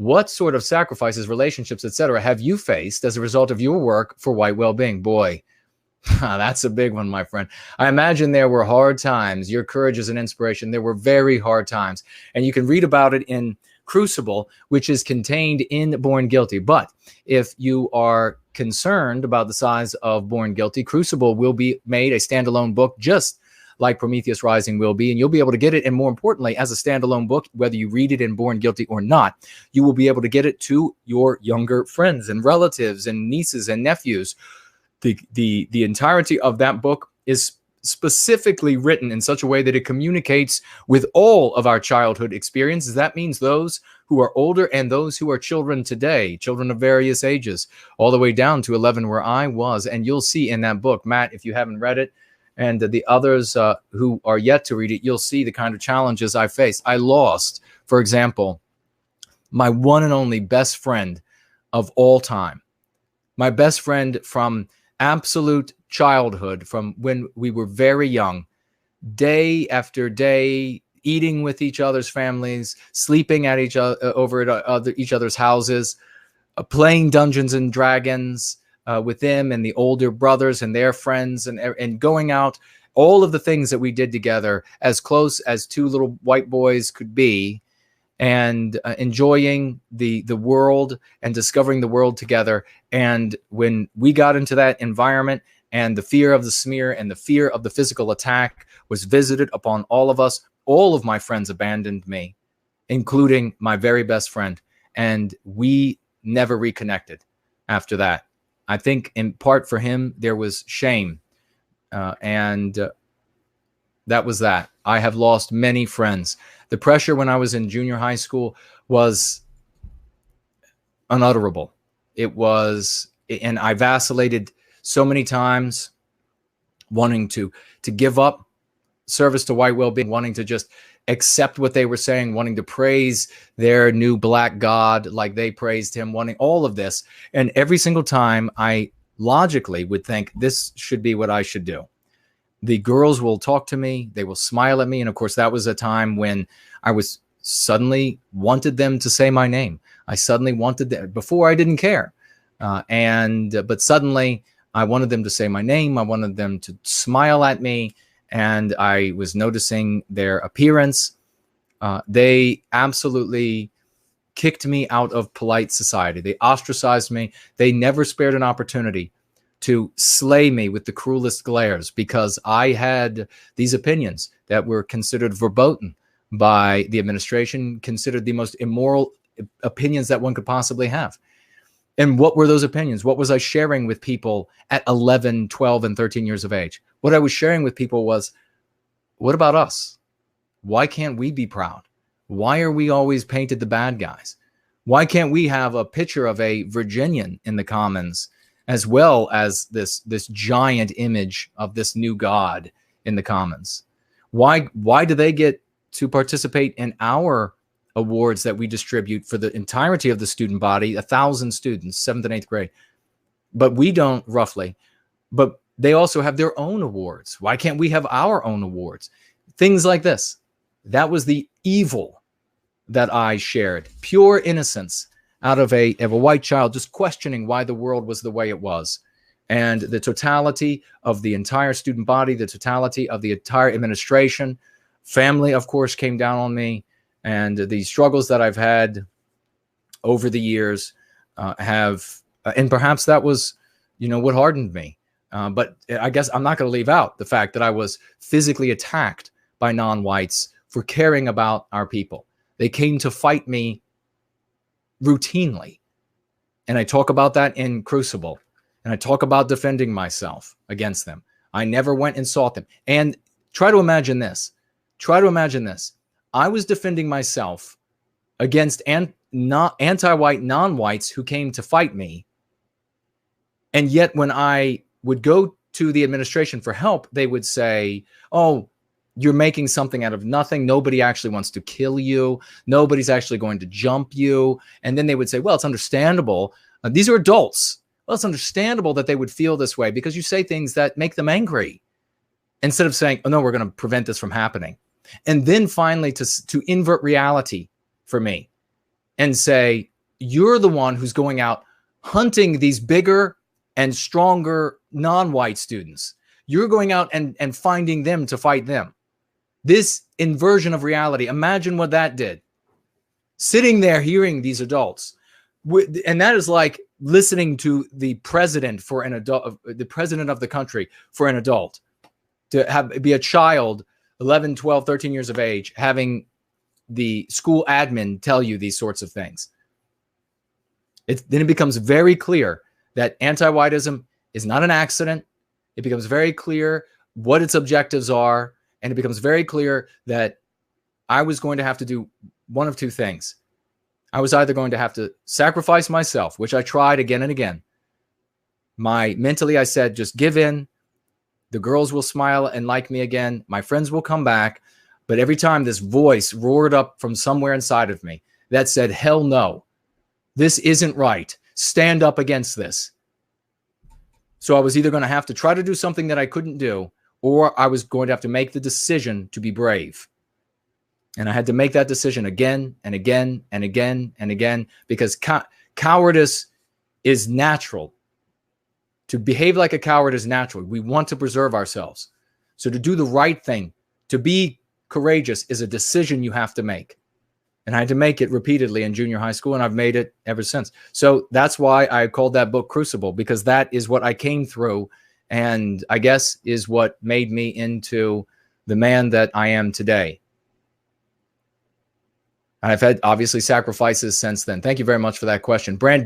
What sort of sacrifices, relationships, etc., have you faced as a result of your work for white well-being? Boy, that's a big one, my friend. I imagine there were hard times. Your courage is an inspiration. There were very hard times. And you can read about it in Crucible, which is contained in Born Guilty. But if you are concerned about the size of Born Guilty, Crucible will be made a standalone book, just like Prometheus Rising will be, and you'll be able to get it. And more importantly, as a standalone book, whether you read it in Born Guilty or not, you will be able to get it to your younger friends and relatives and nieces and nephews. The entirety of that book is specifically written in such a way that it communicates with all of our childhood experiences. That means those who are older and those who are children today, children of various ages, all the way down to 11, where I was. And you'll see in that book, Matt, if you haven't read it, and the others who are yet to read it, you'll see the kind of challenges I faced. I lost, for example, my one and only best friend of all time. My best friend from absolute childhood, from when we were very young, day after day, eating with each other's families, sleeping at each other over at each other's houses, playing Dungeons and Dragons with them and the older brothers and their friends, and going out, all of the things that we did together, as close as two little white boys could be, and enjoying the world and discovering the world together. And when we got into that environment, and the fear of the smear and the fear of the physical attack was visited upon all of us, all of my friends abandoned me, including my very best friend. And we never reconnected after that. I think in part for him, there was shame. And that was that. I have lost many friends. The pressure when I was in junior high school was unutterable. It was, and I vacillated so many times, wanting to give up service to white well-being, wanting to just accept what they were saying, wanting to praise their new black god like they praised him, wanting all of this. And every single time I logically would think, this should be what I should do. The girls will talk to me, they will smile at me. And of course, that was a time when I was suddenly wanted them to say my name. I suddenly wanted them, before I didn't care. But suddenly I wanted them to say my name. I wanted them to smile at me. And I was noticing their appearance. They absolutely kicked me out of polite society. They ostracized me. They never spared an opportunity to slay me with the cruelest glares, because I had these opinions that were considered verboten by the administration, considered the most immoral opinions that one could possibly have. And what were those opinions? What was I sharing with people at 11, 12, and 13 years of age? What I was sharing with people was, what about us? Why can't we be proud? Why are we always painted the bad guys? Why can't we have a picture of a Virginian in the Commons, as well as this giant image of this new god in the Commons? Why do they get to participate in our awards that we distribute for the entirety of the student body, 1,000 students, 7th and 8th grade, but we don't, roughly? But they also have their own awards. Why can't we have our own awards? Things like this. That was the evil that I shared. Pure innocence out of a white child, just questioning why the world was the way it was. And the totality of the entire student body, the totality of the entire administration, family, of course, came down on me. And the struggles that I've had over the years and perhaps that was, what hardened me. But I guess I'm not going to leave out the fact that I was physically attacked by non-whites for caring about our people. They came to fight me routinely. And I talk about that in Crucible. And I talk about defending myself against them. I never went and sought them. And try to imagine this. I was defending myself against anti-white non-whites who came to fight me. And yet when I would go to the administration for help, they would say, oh, you're making something out of nothing. Nobody actually wants to kill you. Nobody's actually going to jump you. And then they would say, well, it's understandable. These are adults. Well, it's understandable that they would feel this way because you say things that make them angry, instead of saying, oh, no, we're going to prevent this from happening. And then finally to invert reality for me and say, you're the one who's going out hunting these bigger and stronger non-white students. You're going out and finding them to fight them. This inversion of reality, imagine what that did. Sitting there hearing these adults, and that is like listening to the president for an adult, the president of the country for an adult, to be a child, 11, 12, 13 years of age, having the school admin tell you these sorts of things. Then it becomes very clear that anti-whiteism is not an accident. It becomes very clear what its objectives are. And it becomes very clear that I was going to have to do one of two things. I was either going to have to sacrifice myself, which I tried again and again. Mentally, I said, just give in. The girls will smile and like me again. My friends will come back. But every time this voice roared up from somewhere inside of me that said, hell no, this isn't right. Stand up against this. So I was either going to have to try to do something that I couldn't do, or I was going to have to make the decision to be brave. And I had to make that decision again and again and again and again, because cowardice is natural. To behave like a coward is natural. We want to preserve ourselves. So to do the right thing, to be courageous, is a decision you have to make. And I had to make it repeatedly in junior high school, and I've made it ever since. So that's why I called that book Crucible, because that is what I came through, and I guess is what made me into the man that I am today. I've had, obviously, sacrifices since then. Thank you very much for that question. Brand